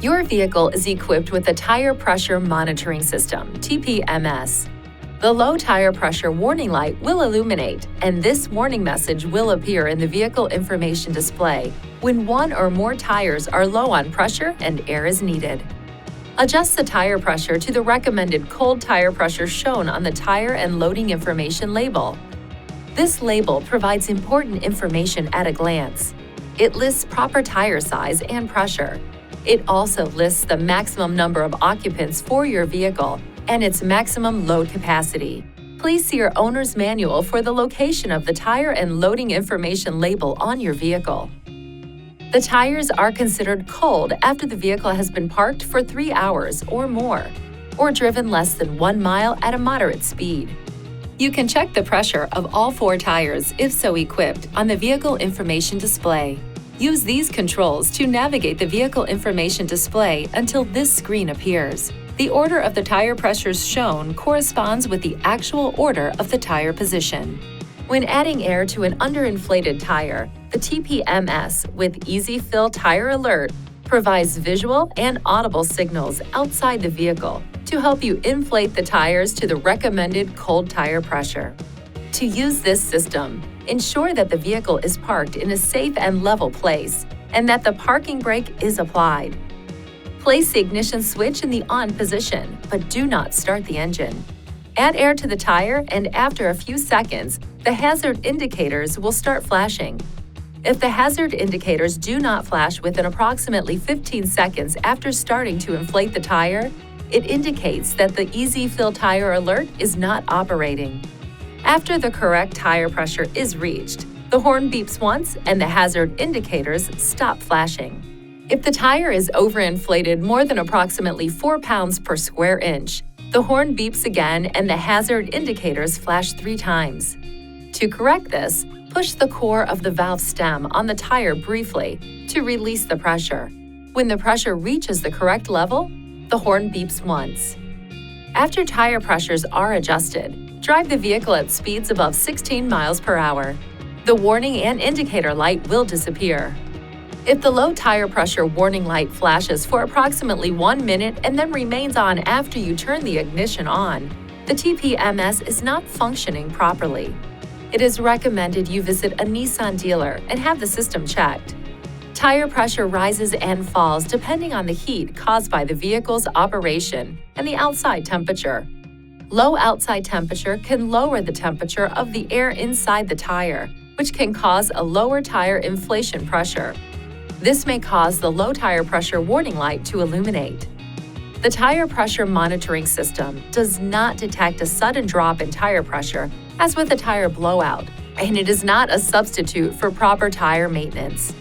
Your vehicle is equipped with a Tire Pressure Monitoring System, TPMS. The low tire pressure warning light will illuminate, and this warning message will appear in the vehicle information display when one or more tires are low on pressure and air is needed. Adjust the tire pressure to the recommended cold tire pressure shown on the tire and loading information label. This label provides important information at a glance. It lists proper tire size and pressure. It also lists the maximum number of occupants for your vehicle and its maximum load capacity. Please see your owner's manual for the location of the tire and loading information label on your vehicle. The tires are considered cold after the vehicle has been parked for 3 hours or more, or driven less than 1 mile at a moderate speed. You can check the pressure of all 4 tires, if so equipped, on the vehicle information display. Use these controls to navigate the vehicle information display until this screen appears. The order of the tire pressures shown corresponds with the actual order of the tire position. When adding air to an underinflated tire, the TPMS with Easy Fill Tire Alert provides visual and audible signals outside the vehicle to help you inflate the tires to the recommended cold tire pressure. To use this system, ensure that the vehicle is parked in a safe and level place and that the parking brake is applied. Place the ignition switch in the on position, but do not start the engine. Add air to the tire, and after a few seconds, the hazard indicators will start flashing. If the hazard indicators do not flash within approximately 15 seconds after starting to inflate the tire, it indicates that the Easy Fill Tire Alert is not operating. After the correct tire pressure is reached, the horn beeps once and the hazard indicators stop flashing. If the tire is overinflated more than approximately 4 pounds per square inch, the horn beeps again and the hazard indicators flash 3 times. To correct this, push the core of the valve stem on the tire briefly to release the pressure. When the pressure reaches the correct level, the horn beeps once. After tire pressures are adjusted, drive the vehicle at speeds above 16 miles per hour. The warning and indicator light will disappear. If the low tire pressure warning light flashes for approximately 1 minute and then remains on after you turn the ignition on, the TPMS is not functioning properly. It is recommended you visit a Nissan dealer and have the system checked. Tire pressure rises and falls depending on the heat caused by the vehicle's operation and the outside temperature. Low outside temperature can lower the temperature of the air inside the tire, which can cause a lower tire inflation pressure. This may cause the low tire pressure warning light to illuminate. The tire pressure monitoring system does not detect a sudden drop in tire pressure, as with a tire blowout, and it is not a substitute for proper tire maintenance.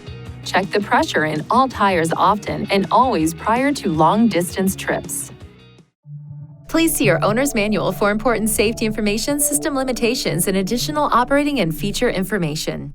Check the pressure in all tires often and always prior to long-distance trips. Please see your owner's manual for important safety information, system limitations, and additional operating and feature information.